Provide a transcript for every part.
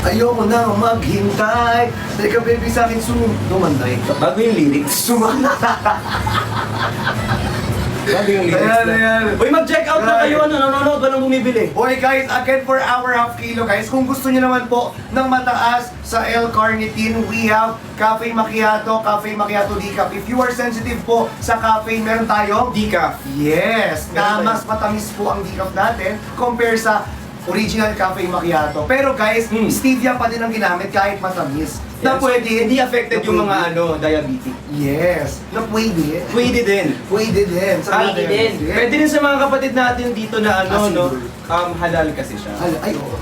Ayoko na maghintay. Teka baby sa akin, sumanday. Bago yung lyrics. Bago yung lyrics Ayan. Uy, mag-check out na kayo. Ano, nanonood ba nang bumibili? Okay guys, again for our half kilo guys. Kung gusto niyo naman po ng mataas sa L-carnitine, we have Cafe Macchiato, Cafe Macchiato Decaf. If you are sensitive po sa caffeine, meron tayong Decaf. yes, na mas matamis po ang decaf natin compare sa original Cafe Macchiato. Pero guys, stevia pa din ang ginamit kahit matamis. Na pwede, Hindi affected yung mga diabetic. yes, na pwede. Pwede din. Pwede din. Pwede din. Pwede din sa mga kapatid natin dito na Possible. halal kasi siya. Ay, oo.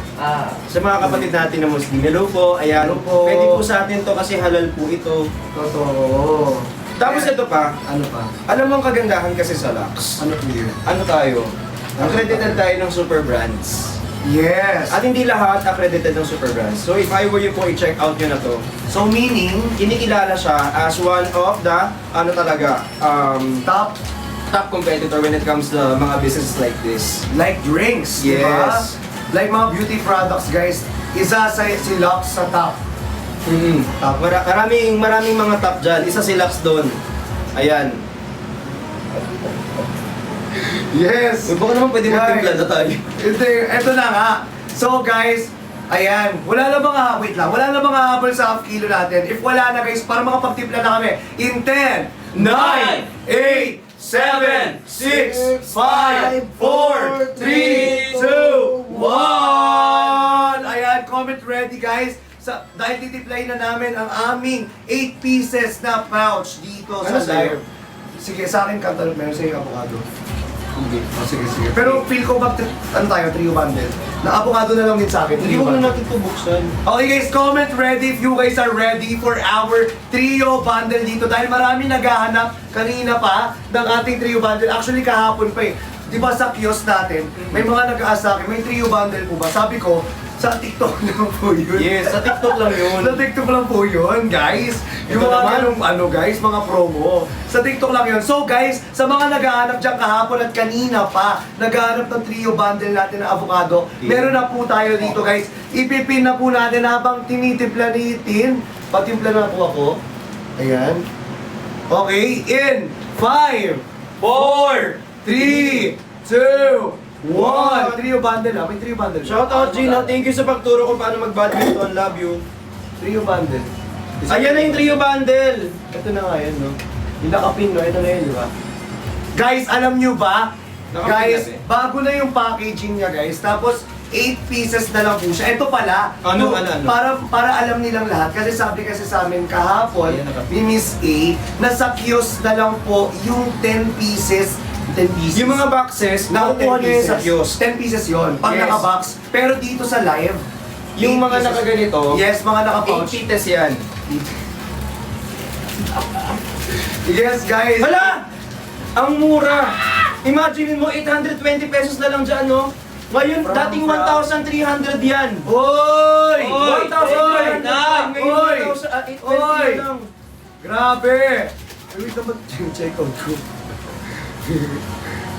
Sa mga kapatid natin na Muslim, hello po, ayan. Hello po. Pwede po sa atin to kasi halal po ito. Totoo. Tapos ito pa, Ano pa? alam mo ang kagandahan kasi sa Lux. Ano po yun? Ano tayo? Accredited tayo ng super brands. Yes. At hindi lahat accredited ng super brands. So if I were you po, i-check out nyo na to. So meaning, Kinikilala siya as one of the, top top competitor when it comes to mga businesses like this. like drinks, Yes. diba? Like mga beauty products, guys. Isa sa si Lux sa top. Top. Maraming mga top dyan. Isa si Lux doon. Ayan. Yes. Uy, baka naman pwede magtimpla na tayo. Ito na nga. So guys, ayan. Wala na bang wait lang. Wala na bang habol sa half kilo natin? If wala na guys, para makapagtimpla na kami. In 10, 9, 8, 7, 6, 5, 4, 3, 2, 1! Ayan, comment ready guys. Dahil titiplay na namin ang aming 8 pieces na pouch dito Ano sa sa'yo? live. Sige, sa akin cantaloupe, meron sa'yo avocado. Hindi. Oh, sige. Pero feel ko tayo, trio bundle. Na avocado na lang din sa akin. Hindi trio mo na bundle. natin ito buksan. Okay guys, comment ready if you guys are ready for our trio bundle dito. Dahil marami naghahanap kanina pa ng ating trio bundle. Actually kahapon pa eh. Di ba sa kiosk natin, may mga nag-ask sa akin, may trio bundle po ba? Sabi ko, sa TikTok lang po yun. Yes, sa TikTok lang yun. Sa TikTok lang po yun, guys. Yung Ito mga naman. guys, mga promo. Sa TikTok lang yun. So guys, sa mga naghahanap dyan kahapon at kanina pa, naghahanap ng trio bundle natin na avocado, meron na po tayo dito guys. Ipipin na po natin habang tinitimpla ni Tin. Patimpla na po ako. Ayan. Okay, in 5, 4, 3, 2, 1. Trio bundle ah. May trio bundle. Shout out Gina, thank you sa pagturo kung paano mag-badminton. Love you. Trio bundle. Ayan na yung trio bundle. Ito na nga yan, no? Yung nakapin, no? Ito na yun, di ba? Guys, alam nyo ba? Nakapin Guys, natin. bago na yung packaging niya, guys. Tapos, 8 pieces na lang po siya. Ito pala, Ano? para alam nilang lahat. Kasi sabi kasi sa amin kahapon, Ayan, nakapin. ni Miss A, nasa kiosk na lang po yung 10 pieces. 10 pieces. Yung mga boxes, nakukuha nyo yun sa kiosk. 10 pieces yun, pag Yes. naka-box. Pero dito sa live, Yung 8 mga pieces. nakaganito, Yes, mga 8 naka-pouch. pieces yan. Yes, guys. Hala! Ang mura! Imagine mo, 820 pesos na lang dyan, no? Ngayon, From- dating 1,300 yan. Oy! 1,300 Na! Ngayon, Oy! 820 Oy! na lang. Grabe! Ay, wait naman, check out ko.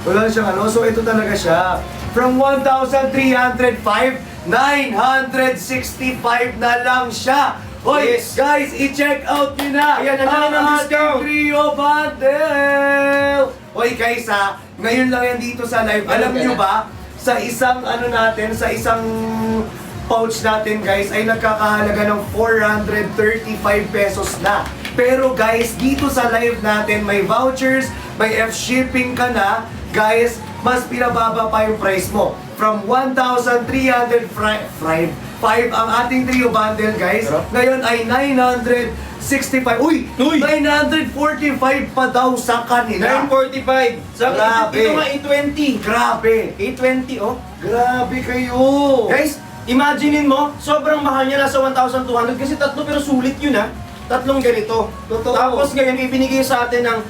Wala siyang ano, so ito talaga siya. From 1,305, 965 na lang siya. Hoy, Yes. guys, i-check out nyo na Ayan, nandiyan ang discount. trio bundle. Hoy guys ha, ngayon lang yan dito sa live. Alam nyo ba, sa isang ano natin, sa isang pouch natin guys, ay nagkakahalaga ng 435 pesos na. Pero guys, dito sa live natin, may vouchers, may F-shipping ka na. Guys, mas pinababa pa yung price mo. From 1,305 ang ating trio bundle, guys. Pero? Ngayon ay 965. Uy! Uy! 945 pa daw sa kanila. 945. Sa Grabe. ito nga 820. Grabe. 820, oh. Grabe kayo. Guys, imaginein mo, sobrang mahal niya, nasa 1,200 kasi tatlo pero sulit yun ha. Tatlong ganito. Totoo. Tapos ngayon ibinigay sa atin ng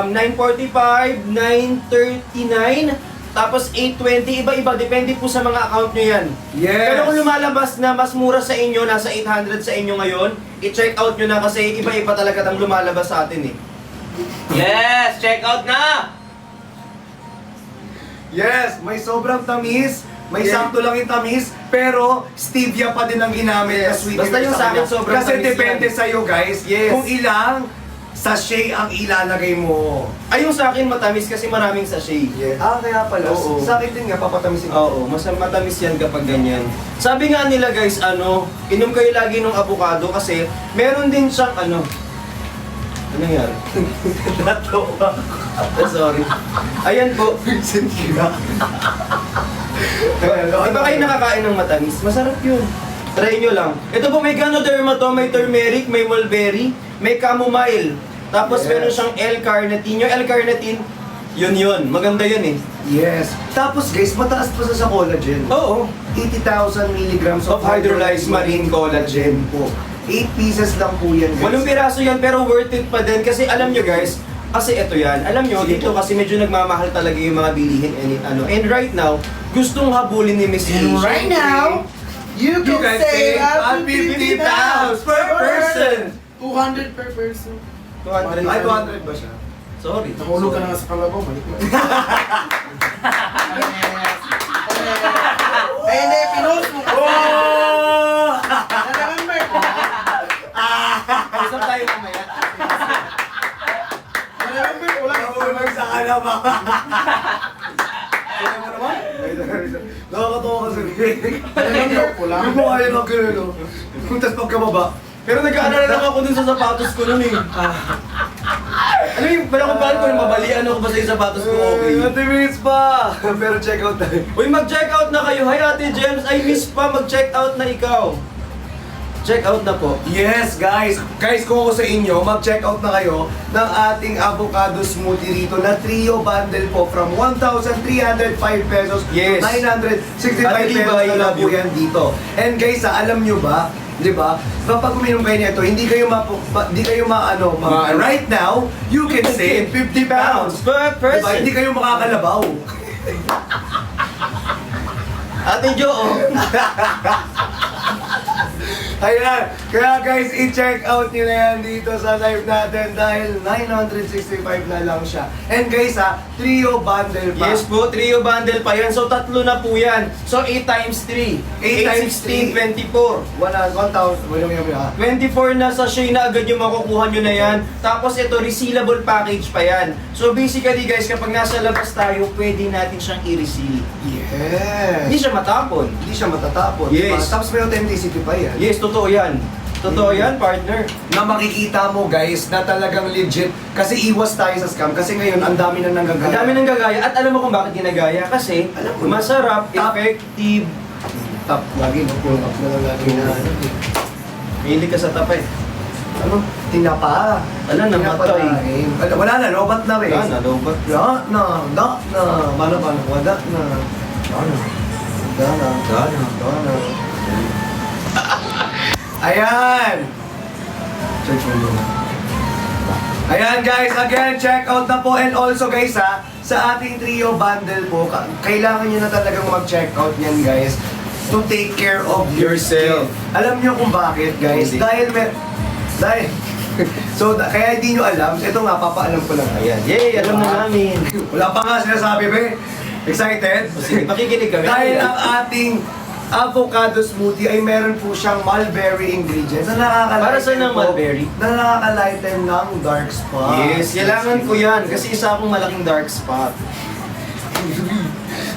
945, 939, tapos 820, iba-iba, depende po sa mga account nyo yan. Yes. Pero kung lumalabas na mas mura sa inyo, nasa 800 sa inyo ngayon, i-check out nyo na kasi iba-iba talaga ang lumalabas sa atin eh. Yes! Check out na! Yes, may sobrang tamis, May Yeah. sakto lang yung tamis, pero stevia pa din ang ginamit na Yes. sweetener Basta yung sa akin, kanya. sobrang Kasi tamis depende yan. sa'yo guys, Yes. kung ilang sachet ang ilalagay mo. Ay, yung sa akin matamis kasi maraming sachet. Kaya pala. Oo. Sa akin din nga, papatamisin ko. Oo, mas matamis yan kapag ganyan. Sabi nga nila guys, inom kayo lagi ng avocado kasi meron din siyang ano nangyari? Natawa. Sorry. Ayan po. Sige na. Di ba kayo nakakain ng matamis? Masarap yun. Try nyo lang. Ito po may Ganoderma to, may turmeric, may mulberry, may chamomile. Tapos Yes. meron siyang L-carnitine. Yung L-carnitine, yun. Maganda yun eh. Yes. Tapos guys, mataas pa sa collagen. Oo. 80,000 milligrams Of hydrolyzed marine collagen po. 8 pieces lang po yan guys. 8 piraso yan pero worth it pa din kasi alam nyo guys, kasi ito yan. Alam nyo, Sige dito po. kasi medyo nagmamahal talaga yung mga bilihin and right now, gustong habulin ni Miss And Asia. right now, you can save up to 50 pounds per person. 200 per person. 200. Ay, 200 ba siya? Sorry. Nahulog ka na nga sa kalabaw, balik mo. Eh, hindi, pinost mo. Oh! Na-remember ko. Isang tayo mamaya. Na-remember ko lang. Nahulog sa kalabang. Kaya mo naman? Nakakatawa kasi. Na-remember ko lang. Yung mukha yun ang gano'n. Tapos pagkababa. Pero nag-aalala lang ako dun sa sapatos ko nun eh. Ano yung, parang kung paano ko yung mabalian ako ba sa yung sapatos ko okay? 30 minutes pa! Pero check out tayo. Uy, mag-check out na kayo. Hi Ate Gems, I miss pa. Mag-check out na ikaw. Check out na po. Yes, guys! Guys, kung ako sa inyo, mag-check out na kayo ng ating avocado smoothie rito na trio bundle po from 1,305 pesos Yes. to 965 Ate pesos Liba, I na lang love po you. yan dito. And guys, alam nyo ba, di ba? Kapag uminom kayo nito, hindi kayo right now, you can save 50 pounds. per person. Diba? Hindi kayo makakalabaw. Ate Jo, oh. Ayan, kaya guys, i-check out nyo na yan dito sa live natin dahil 965 na lang siya. And guys trio bundle pa. Yes po, trio bundle pa yan. So, tatlo na po yan. So, 8 times 3. 8 times 16, 24. 1,000, wala mo yan. 24 na sachet na agad yung makukuha nyo na yan. Tapos ito, resealable package pa yan. So basically guys, kapag nasa labas tayo, pwede natin siyang i-reseal. Hindi Yes. siya matapon. Hindi siya matatapon. Yes. Diba? Tapos may authenticity pa yan. Yes, totoo yan. Totoo yan, partner. Na makikita mo guys na talagang legit. Kasi iwas tayo sa scam. Kasi ngayon, ang dami na nanggagaya. Ang dami nang gagaya. At alam mo kung bakit ginagaya? Kasi Alam ko na. masarap, Top. effective. Top lagi, no? Pull up na lang lagi na ano. Mahilig ka sa tapay. Ano? Tinapa. Wala na, matay. Tinapalain. Wala na, lobat na rin. Wala na, lobat. Da na. Paano, wala na. Da na. Ayan! Search mo muna. Ayan guys, again, check out na po. And also guys sa ating trio bundle po, kailangan nyo na talagang mag-check out yan guys to take care of Yourself. yourself. Alam nyo kung bakit guys? Hindi. Dahil so, kaya hindi nyo alam, ito nga, papaalam ko lang. Ayan. Yay, alam na namin. Wala pa nga sinasabi, be. Excited? Sige, makikinig kami. Dahil ang ating avocado smoothie ay meron po siyang mulberry ingredients na nakakalighten Para saan ang po- mulberry? Na nakakalighten ng dark spot. Yes, kailangan ko yan. Kasi isa akong malaking dark spot.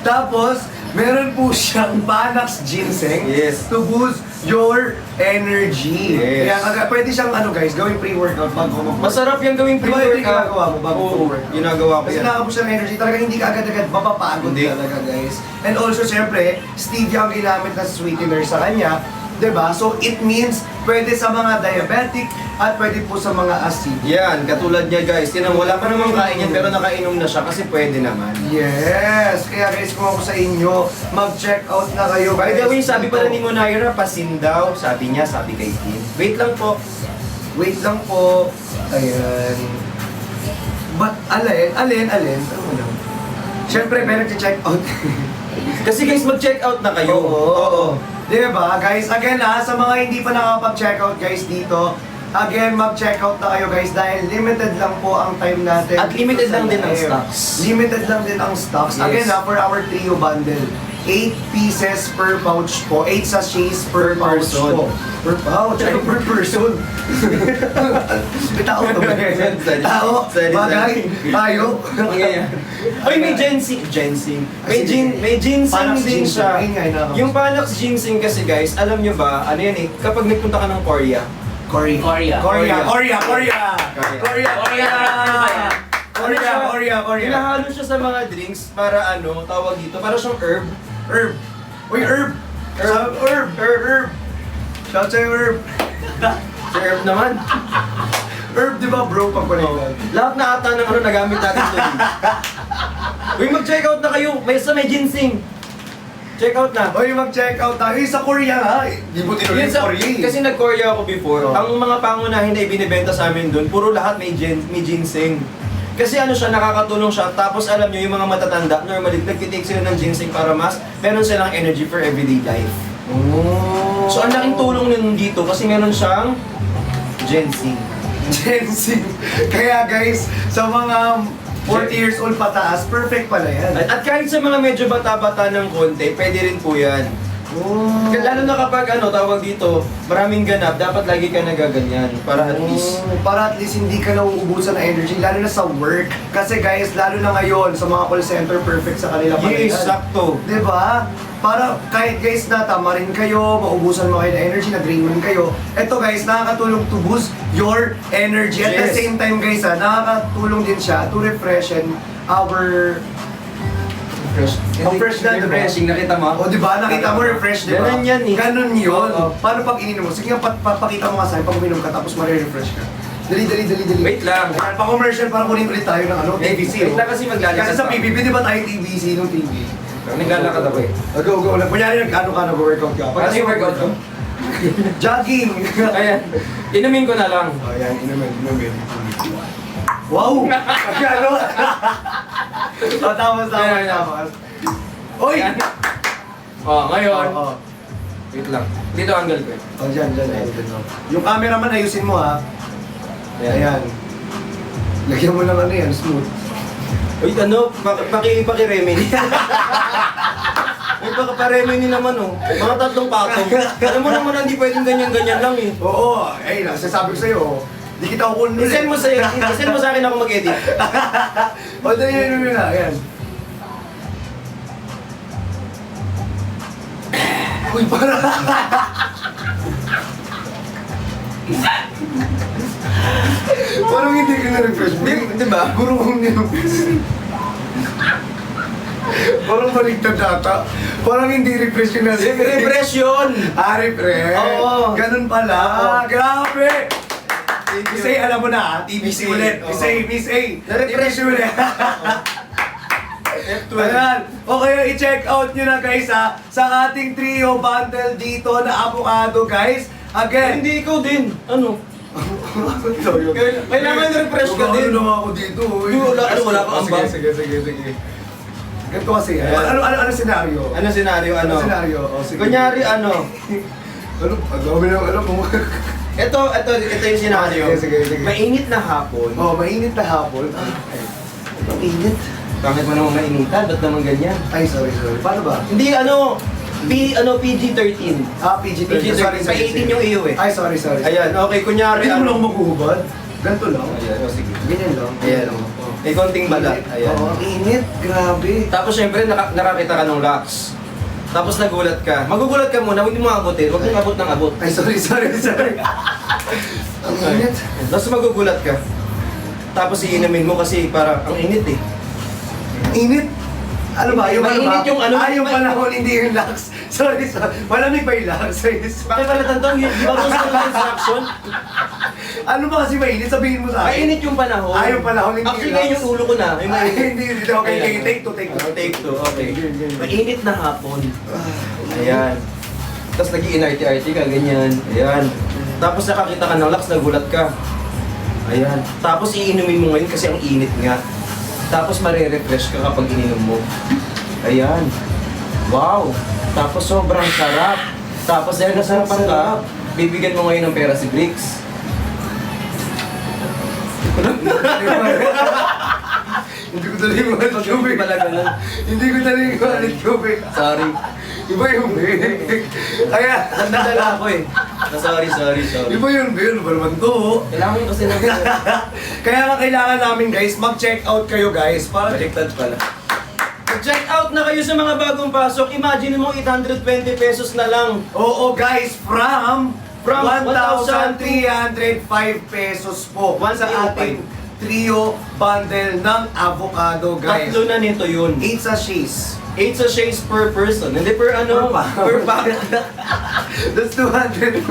Tapos, meron po siyang Panax ginseng Yes. to boost your energy. Yes. Kaya pwede siyang guys, gawing pre-workout bago mag-workout. Masarap yung gawing Di ba ito yung pre-workout. ginagawa mo bago Oo, mag-workout? ginagawa ko Kasi yan. nakakapos siya ng energy, talagang hindi ka agad-agad mapapagod Hindi. talaga guys. And also syempre, stevia ang ginamit na sweetener sa kanya, 'di ba? So it means pwede sa mga diabetic at pwede po sa mga acid. Yan, katulad niya guys. Tinan mo, wala pa namang kain yan pero nakainom na siya kasi pwede naman. Yes! Kaya guys, kung ako sa inyo, mag-check out na kayo. By the way, guys, sabi dito. pala ni Monaira, pasin daw. Sabi niya, sabi kay Tim. Wait lang po. Wait lang po. Ayan. But, alin? Ano mo lang? Siyempre, may nag-check out. Kasi guys, mag-check out na kayo. Oo. Di ba, guys? Again sa mga hindi pa nakapag-check out guys dito, again, mag-check out na kayo guys dahil limited lang po ang time natin. At dito limited sa lang din ang live. stocks. Limited lang din ang stocks. Yes. Again for our trio bundle. 8 pieces per pouch po. 8 sachets per pouch person. po. Per pouch? Ay, per person. May tao to ba? Tao? Bagay? Tayo? Oy, may ginseng. May ginseng Panax din ginseng. siya. Ayun nga, inakap. Yung Panax ginseng kasi guys, alam nyo ba, ano yan eh, kapag nagpunta ka ng Korea, Korea. Korea. Korea. Korea. Korea. Korea. Korea. Korea. Hinahalo siya sa mga drinks para ano, tawag dito, para siyang herb. Herb. Uy, herb. Herb. Shout sa'yo, herb. Sa herb naman. Herb, di ba bro, pag pala Lahat na ata ng ano nagamit natin doon. Uy, mag-check out na kayo. May ginseng. Check out na. Uy, mag-check out tayo. Sa Korea ha. Di mo tinuloy Yun yung sa, Korea eh. kasi nag-Korea ako before. Oh. Ang mga pangunahin na ibinibenta sa amin doon, puro lahat may ginseng. Kasi ano siya, nakakatulong siya. Tapos alam nyo, yung mga matatanda, normally, nagtitake sila ng ginseng para mas meron silang energy for everyday life. Oh. So, ang laking tulong nun dito kasi meron siyang ginseng. ginseng. Kaya guys, sa mga 40 years old pataas, perfect pala yan. At kahit sa mga medyo bata-bata ng konti, pwede rin po yan. Oh. Lalo na kapag ano, tawag dito, maraming ganap, dapat lagi ka nagaganyan para at least. Para at least hindi ka nauubusan ng energy, lalo na sa work. Kasi guys, lalo na ngayon, sa mga call center, perfect sa kanila pala Yes, yan. sakto. Diba? Para kahit guys na tama rin kayo, maubusan mo kayo ng energy, na-drain man kayo. Ito guys, nakakatulong to boost your energy. At the Yes. same time guys, nakakatulong din siya to refreshen our... Fresh. Ang fresh na, diba? Refreshing, nakita mo? O diba, nakita mo refresh, diba? Ganun yan eh. Ganun yun. Oo. Paano pag ininom mo? Sige nga, papakita mo nga sa'yo pag uminom ka, tapos ma-refresh ka. Dali. Wait lang. Ayan, pa-commercial para kunin ulit tayo ng ano, TVC. Wait lang kasi maglalakad Kasi sa pa. PBB, di ba tayo TVC nung TV? Naglalakad ako eh. Go. Kunyari, nagkano ka nag-workout ka? Ano yung workout ko? Jogging! Ayan. Inumin ko na lang. O yan, inumin. Wow! Ano? Tamas. Ayan. Oy! Ayan. Ngayon. Oo. Wait lang. Dito angle ko eh. O, dyan. Yung cameraman, ayusin mo ha. Ayan. Lagyan mo lang ano yan, smooth. Uy, ano? Paki-remedy. Uy, pa-remedy naman oh. Mga 3 patong. Alam mo naman hindi pwedeng ganyan-ganyan lang eh. Oo, nasasabi ko sa'yo, di kita kukunin. I-send mo sa akin ako mag-edit. O, dali yun na, ayan. Uy, para! Parang hindi ka na-refresh. Di ba? Gurong Parang baligtad data. Parang hindi refresh yun na. Refresh yun! Refresh? Oo. Ganun pala. Grabe! Thank Miss A, alam mo na ha? TBC ulit. Miss A. Na-refresh ulit. Ayan. Okay, i-check out nyo na guys ha. Sa ating trio bundle dito na avocado guys. Again. Hindi ikaw din. Ano? Kailangan refresh ka din. Ano ako dito? Wala ka ambag. Sige. Ganito kasi. Ano senaryo? Ano senaryo? Ano? Ano senaryo? O, sige. Kunyari ano? Alam mo. Ito yung senaryo. Sige. Mainit na hapon. Oh, mainit na hapon. Ang init. Bakit mo naman mainitan? Ba't naman ganyan? Ay, sorry. Paano ba? Hindi PG-13. PG-13. PG-13. Pa 18 yung iyo eh. Ay, sorry. Ayan, okay, kunyari Hindi mo ano. lang maghuhubad. Ganito lang. Ayan, sige. Ganyan lang. Ayan. May konting balat. Ayan. Oo, ang init. Grabe. Tapos syempre nakakita ka ng locks. Tapos nagulat ka. Magugulat ka muna, hindi mo abutin. Huwag mong abot ng abot. Ay, sorry. Ang init. Tapos magugulat ka. Tapos iinumin mo kasi para ang init eh. Init. Ano ba? Yung ano ba? Mainit yung ano? Yung panahon, hindi yung lax. Sorry. Malamig ba yung lax? Bakit pala tantong? Di ba gusto ng instruction? Ano ba kasi mainit? Sabihin mo sa akin. Mainit yung panahon. Yung panahon, hindi Actually, relax. ngayon yung ulo ko na. Yung Ay, mainit. hindi. Okay, Ayan. take two. Take two, okay. Ganyan. Mainit na hapon. Ayan. Tapos nag-i-NRT-RT ka, ganyan. Ayan. Tapos nakakita ka ng locks, nagulat ka. Ayan. Tapos iinumin mo ngayon kasi ang init nga. Tapos mare-refresh ka kapag ininom mo. Ayan. Wow. Tapos sobrang sarap. Tapos dahil nasarapan ka, bibigyan mo ngayon ng pera si Bricks. Hindi ko talaga yung wallet ko, Hindi pala ganun. Hindi ko talaga yung wallet ko, Sorry. Iba yung Kaya, Nagdadala ako eh. Sorry. iba yun, ano ba naman to? Kailangan mo kasi ng... Kaya nga kailangan namin guys, mag-check out kayo guys. Para Baliktad pala. Check out na kayo sa mga bagong pasok. Imagine mo 820 pesos na lang. Oo guys, from From 1,305 pesos po sa 1,305. ating trio bundle ng avocado guys. Tatlo na nito yun. 8 sachets. 8 sachets per person. Hindi per ano? Per pack. That's 200.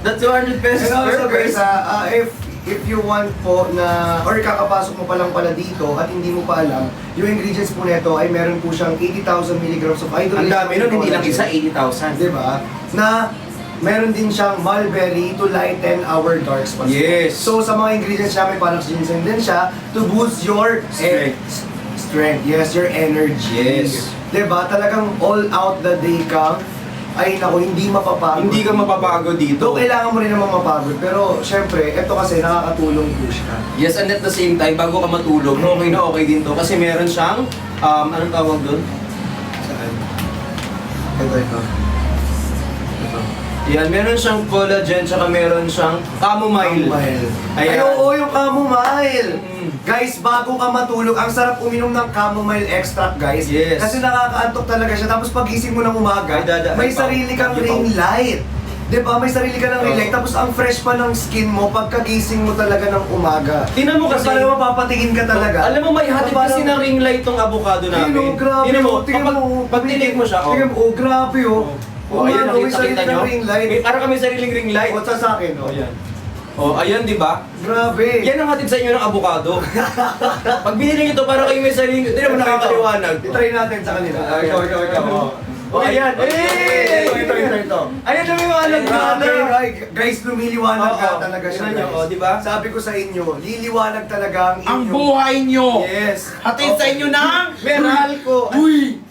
That's 200 pesos And also per guys, person. if you want po na, or kakapasok mo pa lang pala dito at hindi mo pa alam, yung ingredients po nito ay meron po siyang 80,000 milligrams of Ang dami nun, hindi lang isa, 80,000. Diba? Na meron din siyang mulberry to lighten our dark spots. Yes. So sa mga ingredients niya, may parang ginseng din siya to boost your strength. Yes, your energy. Yes. Diba? Talagang all out the day ka. Ay naku, hindi mapapagod. Hindi ka mapapago dito. So, kailangan mo rin naman mapagod. Pero, syempre, ito kasi nakakatulong po siya. Yes, and at the same time, bago ka matulog, okay na okay din to. Kasi meron siyang, anong tawag doon? Saan? Ito. Yan, meron siyang collagen, tsaka meron siyang chamomile. Ay, Ayan. oo, yung chamomile. Mm. Guys, bago ka matulog, ang sarap uminom ng chamomile extract, guys. Yes. Kasi nakakaantok talaga siya. Tapos pagising mo ng umaga, may sarili kang ring light. Diba? May sarili ka ng ring light. Tapos ang fresh pa ng skin mo pagkagising mo talaga ng umaga. Tingnan mo kasi- Parang mapapatingin ka talaga. Alam mo, may hatid kasi ng ring light tong avocado namin. Tingnan mo, grabe. Tingnan mo, Tingnan mo. pag tinig mo siya, Tingnan mo, oh, grabe oh. Oh, ayan, may sarili nakita nyo? kang ring light. May, parang kami sariling ring light. O, sa akin, oh. Ayan. Oh, ayan, di ba? Grabe. Yan ang hatid sa inyo ng avocado. Pag binili nyo ito, para kayo may sariling... Hindi naman nakakaliwanag. I-try natin sa kanila. Ikaw. Oh, ayan. Ito. Ayan, lumiwanag na. Grabe, guys, lumiliwanag ka Oo, talaga siya. tingnan nyo, guys. oh, di ba? Sabi ko sa inyo, liliwanag talaga ang Ang inyong... buhay nyo! Yes. Hatid sa inyo ng... Meralco. Uy!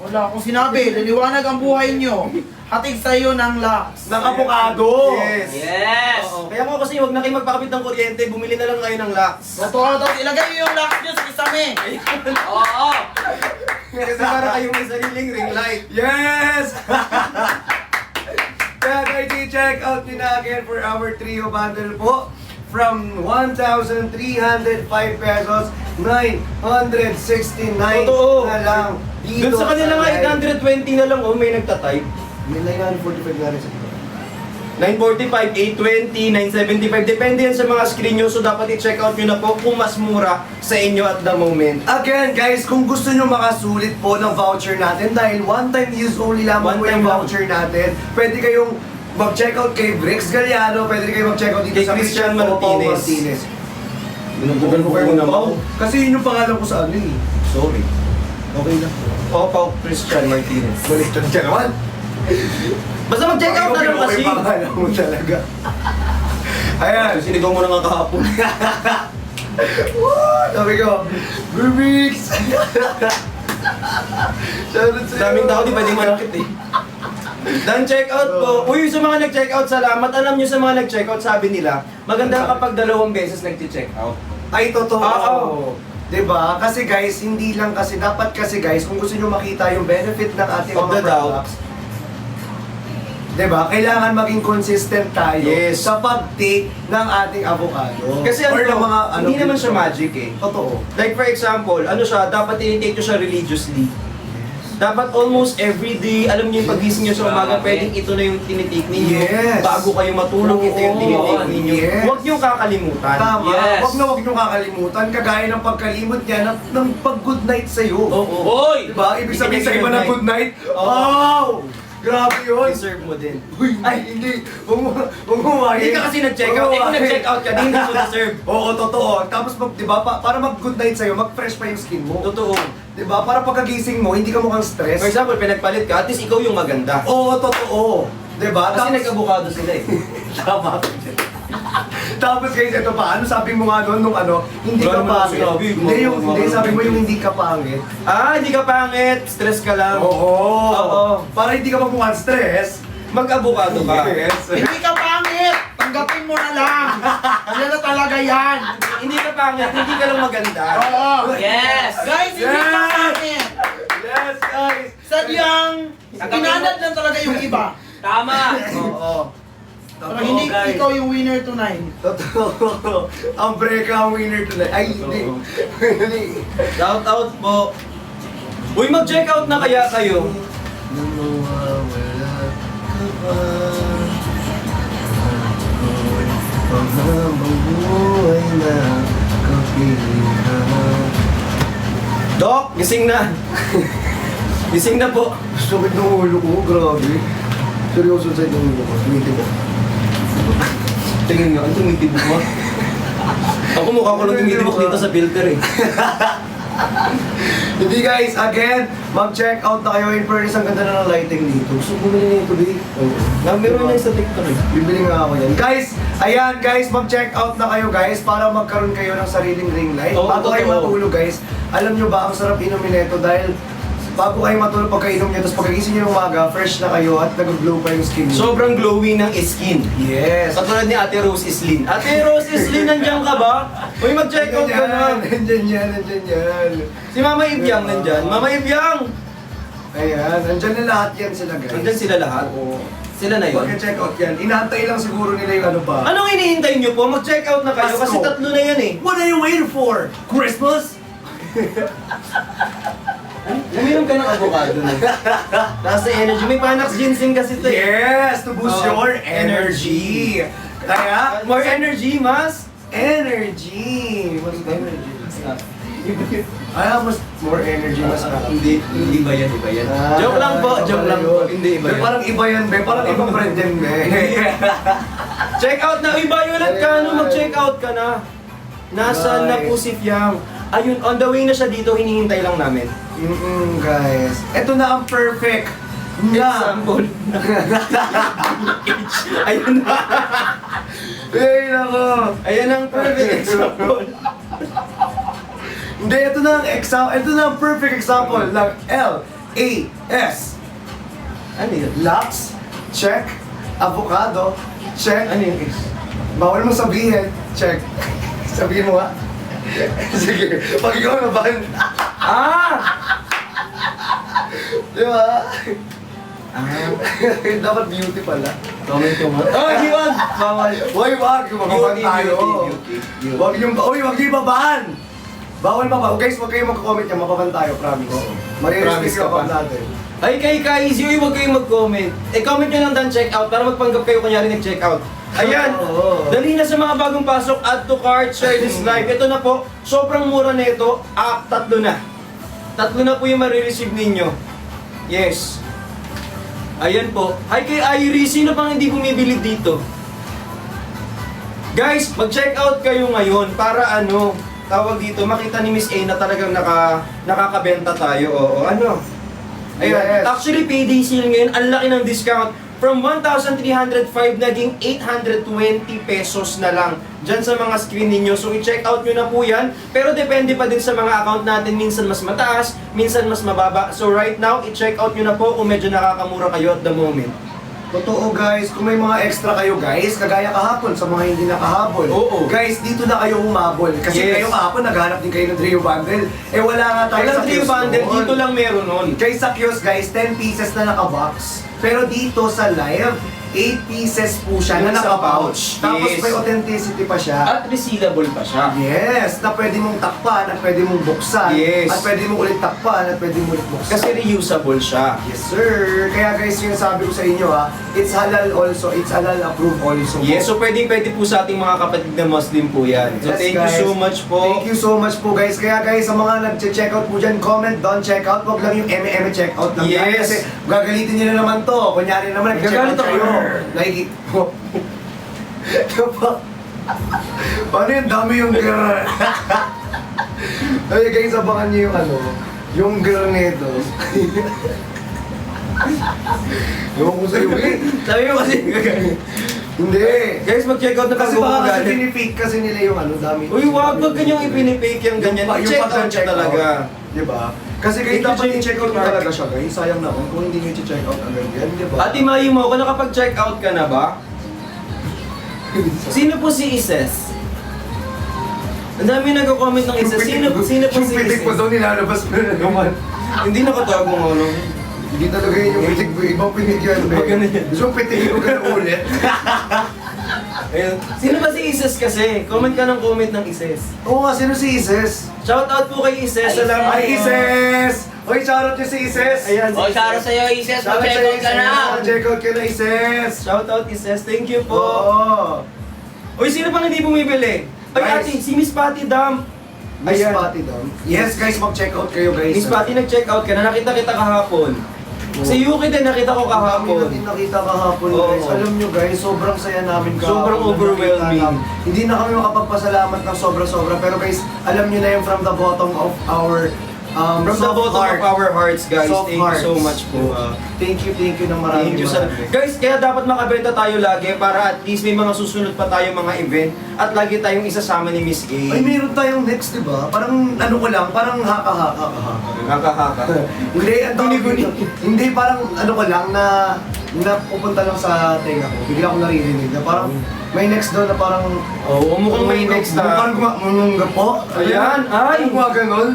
Wala akong sinabi. Liliwanag ang buhay nyo. Hatid sa iyo ng lax. Ng avocado. Yes. Oo, kaya ko kasi huwag na kayo magpakapit ng kuryente, bumili na lang kayo ng lax. Totoo to. Ilagay nyo yung lax nyo sa kisame. Oo. Kasi para kayong may sariling ring light. Yes! Kaya guys, i-check out nyo na again for our trio bundle po. From 1,305 pesos, 969 Totoo. na lang. Doon sa kanila nga 820 na lang, oh, may nagtatype. May 945 na rin sa ito. 945, 820, 975, depende yan sa mga screen nyo. So dapat i-check out nyo na po kung mas mura sa inyo at the moment. Again guys, kung gusto nyo makasulit po ng voucher natin dahil one-time use only lamang One po time yung lang. voucher natin, pwede kayong mag-check out kay Brix Galliano, pwede kayo mag-check out dito Kay sa Christian Pao Martinez. Binubugan mo kayo ng Pao? Kasi yun yung pangalan ko sa ano eh. Sorry. Okay lang. Pau Christian Martinez. Baliktad ka naman. Basta mag-check out na lang kasi. Okay, pangalan mo talaga. Ayan. Sinigaw mo na nga kahapon. Woo! Sabi ko, Brix! Daming tao, di pwedeng malakit eh. Dan check out po. Uy, sa mga nag-check out, salamat. Alam nyo sa mga nag-check out, sabi nila, maganda kapag 2 beses nag-check out. Ay, totoo. Oo. Diba? Kasi guys, hindi lang kasi, dapat kasi guys, kung gusto nyo makita yung benefit ng ating Of mga the doubt. products, diba? Kailangan maging consistent tayo Yes. sa pag-take ng ating avocado. Kasi Or ano, ng mga, hindi naman siya magic eh. Totoo. Like for example, ano siya, dapat tinitake nyo siya religiously. Dapat almost every day, alam niyo yung pagising niyo sa umaga, pwedeng ito na yung tinitake ninyo. Yes. Bago kayo matulog, ito yung Oo, tinitake ninyo. yes. Huwag niyong kakalimutan. Tama. Yes. Huwag nyo kakalimutan, kagaya ng pagkalimot niya ng pag-good night sa'yo. Oo. Hoy! Diba? Ibig sabihin sa iba Good na night. good night. Oo. Wow! Grabe yun. Deserve mo din. Uy, ay, hindi. Huwag mo Hindi ka kasi nag-check out. Eh, kung nag-check out ka, di hindi mo deserve. Oo, totoo. Tapos, di ba, para mag-good night sa'yo, mag-fresh pa yung skin mo. Totoo. Di ba? Para pagkagising mo, hindi ka mukhang For stress. example, pinagpalit ka, at least ikaw yung maganda. Oo, totoo. Di ba? Kasi nag-avocado sila eh. Tama. Tapos guys, ito pa, ano sabi mo nga doon nung ano, hindi Wala ka naman pangit. sinabi, Hindi, sabi mo yung hindi ka pangit. Ah, hindi ka pangit. Stress ka lang. Oo. Para hindi ka magmukhang stress. Mag-avocado ka. Yes. Hindi ka pangit! Tanggapin mo na lang! Ano na talaga yan? Hindi ka pangit, hindi ka lang maganda. Oo. Yes! Guys, hindi Yes! ka namin. Yes, guys! Sadyang, pinanad lang talaga yung iba. Tama! Oo. Pero hindi guys. ikaw yung winner tonight. Totoo. Ang break ang winner tonight. Ay, hindi. Hindi. Shout out po. Uy, mag-check out na kaya kayo. Nawawala ka ba? Panghabang buhay na kapilihan. Doc, gising na. Gising na po. Sakit ng ulo ko, grabe. Seryoso sa ng ulo ko. Tumitibok. Tingin nga, ang tumitibok mo. Ako mukha ko lang tumitibok dito sa filter eh. Hindi guys, again, mag-check out na kayo. In fairness, ang ganda na ng lighting dito. Gusto ko bumili nito, Big. Meron yan sa TikTok eh. Bibili nga ako yan. Guys, ayan guys, mag-check out na kayo guys para magkaroon kayo ng sariling ring light. Oo, Bago kayo totoo. matulog guys, alam nyo ba ang sarap inumin nito dahil bago kayo matulog pagkainom nyo, tapos pagkagising nyo ng umaga, fresh na kayo at nag-glow pa yung skin nyo. Sobrang glowy ng skin. Yes! Katulad ni Ate Rose Islin. Ate Rose Islin, nandiyan ka ba? Uy, mag-check out ka na. Nandyan yan, nandyan yan. Si Mama Ibyang nandyan. Mama Ibyang! Ayan, nandyan na lahat yan sila guys. Nandyan sila lahat. Sila na yun. Pagka-check out yan, inaantay lang siguro nila yung ano pa. Anong hinihintay nyo po? Mag-check out na kayo kasi Pasko. tatlo na yan eh. What are you waiting for? Christmas? Uminom ka ng avocado na. Nasa energy. May Panax ginseng kasi ito eh. Yes, to boost Oh, your energy. Kaya, More energy, mas. energy. Mas energy. Ay, mas more energy, mas Hindi ba yan, iba yan. Ah, Joke lang po, iba joke pala lang po. yun. Hindi iba Be, yan. parang iba yan, be. Parang ibang brand yan, be. Check out na. Uy, Violet ka, no? Mag-check out ka na. Nasaan na Nice. po si Fiang? Ayun, on the way na siya dito, hinihintay lang namin. Guys. Ito na ang perfect na. Example. Ayun na. Ay, nako. Ayan ang perfect example. Hindi, ito na ang example. Ito na ang perfect example ng L-A-S. Ano yun? Lux, check. Avocado, check. Ano yun? Bawal mo sabihin, check. Sabihin mo nga. Sige, pag ikaw naman. Ah! Di ba? Ah, Dapat beauty pala. comment ko nga. Oh, di wag! Bawal. Hoy, wag! Mababan Beauty, tayo. beauty, beauty. Wag yung, uy, wag yung babahan! Bawal ba? Guys, wag kayong magko-comment yan, mababan tayo, promise. Promise Marirealize ka yung pa? account natin. Ay, kay Easy, uy, huwag kayong mag-comment. Comment nyo lang dan check out para magpanggap kayo kunyari nag-check out. Ayan, Oo. dali na sa mga bagong pasok, add to cart, share this live. Ito na po, sobrang mura na ito, tatlo na. Tatlo na po yung marireceive ninyo. Yes. Ayan po. Hi kay Iris, sino pang hindi bumibili dito? Guys, mag-check out kayo ngayon para ano, tawag dito, makita ni Miss A na talagang nakakabenta tayo. Oo, ano? Ayun, Yes. actually payday sale ngayon, ang laki ng discount. From 1,305 naging 820 pesos na lang dyan sa mga screen ninyo. So i-check out nyo na po yan. Pero depende pa din sa mga account natin. Minsan mas mataas, minsan mas mababa. So right now, i-check out nyo na po kung medyo nakakamura kayo at the moment. Totoo guys, kung may mga extra kayo guys, kagaya kahapon sa mga hindi nakahabol. Oo. Guys, dito na kayo umabol. Kasi Yes. kayo kahapon, naghanap din kayo ng trio bundle. Eh wala nga tayo Walang sa trio Kios bundle, noon. dito lang meron nun. Kay sa Kios guys, 10 pieces na naka-box. Pero dito sa live, 8 pieces po siya Yung na sa naka-pouch. pouch. Tapos Yes. may authenticity pa siya. At resealable pa siya. Yes, na pwede mong takpan, at pwede mong buksan, Yes. at pwede mong ulit takpan, at pwede mong ulit buksan. Kasi reusable siya. Yes sir! Kaya guys, yung sabi ko sa inyo ha, it's halal also, it's halal approved also. Yes, so pwede po sa ating mga kapatid na Muslim po yan. So Yes, thank you guys. so much po. Thank you so much po guys. Kaya guys, sa mga nag-check out po dyan, comment down, check out. Huwag lang yung eme check out lang yan. Yes. Kasi gagalitin nyo na naman to. Kunyari naman, nag-check out Gagalit ako. kayo. Paano yung dami yung girl? Ay guys, abangan nyo yung ano, yung girl nito. Ewan ko sa'yo eh. Sabi mo kasi gagalit. Hindi. Guys, mag-check out na Kasi pag baka kasi galit. pinipake kasi nila yung ano, dami. Uy, wag ganyang ipinipake yung ganyan. I-check out siya talaga. Diba? Kasi guys, Thank you, dapat Jay. i-check out mo talaga siya guys. Sayang naman kung hindi nyo i-check out agad yan, diba? Ate Mayi mo, kung nakapag-check out ka na ba? Sino po si Ises? Ang dami nagko-comment ng isa. Sino po si Yung pitik mo Isis? daw nilalabas mo na naman. Hindi nakatago ng ano. Hindi talaga yun yung pitik mo. Ibang pitik yan, Ibang ganun yan. Gusto mong pitikin ko ka na ulit. Ayun. Sino ba si Isis kasi? Comment ka ng comment ng Isis. Oo nga, sino si Isis? Shoutout po kay Isis. Salamat. Ay, Isis! Uy, shoutout nyo si Isis! Ayan, si O, Isis. shoutout sa'yo, Isis. Shoutout Mag-check sa out ka na. Check out ka na, Isis! Shoutout Isis. Thank you po. Oo. Uy, sino pang hindi bumibili? Ay, Guys. ate, si Miss Patty Dam. Miss Ayan. Patty daw. Yes, guys, mag-check out kayo, guys. Miss Patty, nag-check out ka na. Nakita kita kahapon. Si Yuki din, nakita ko Kami kahapon. natin nakita kahapon, Oo. guys. Alam nyo, guys, sobrang saya namin kahapon. Sobrang na overwhelming. nakita namin. Hindi na kami makapagpasalamat ng sobra-sobra. Pero guys, alam nyo na yun from the bottom of our From the soft bottom heart. of our hearts, guys. Soft Thank you so hearts. much po. Thank you ng maraming Thank you sa... marami. Guys, kaya dapat makabenta tayo lagi para at least may mga susunod pa tayong mga event at lagi tayong isasama ni Miss A. Ay, meron tayong next, di ba? Parang ano ko lang, parang haka-haka. Nakakahaka. Hindi, ang tawag dito. Hindi, parang ano ko lang na pupunta lang sa tenga ko. Bigla ko naririnig na parang may next doon na parang Oo, mukhang may next na. Parang gumamunga po. Ayan, ay! Parang gumaganon.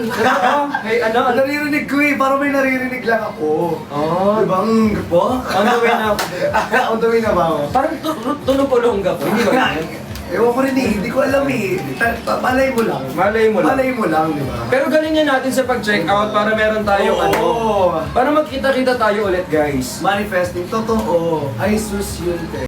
Hey, ano? Naririnig ko eh, parang may naririnig lang ako. Oh, Diba? Po? on the way na. On the way na ba ako? Parang tunog ulongga po. Hindi ba yan? Ewan ko rin eh, hindi ko alam eh. Malay mo lang. Malay mo lang. Malay mo lang, di ba? Pero galingan natin sa pag-check out para meron tayong ano. Oo. Para magkita-kita tayo ulit, guys. Manifesting, totoo. Ay, sus yun, te.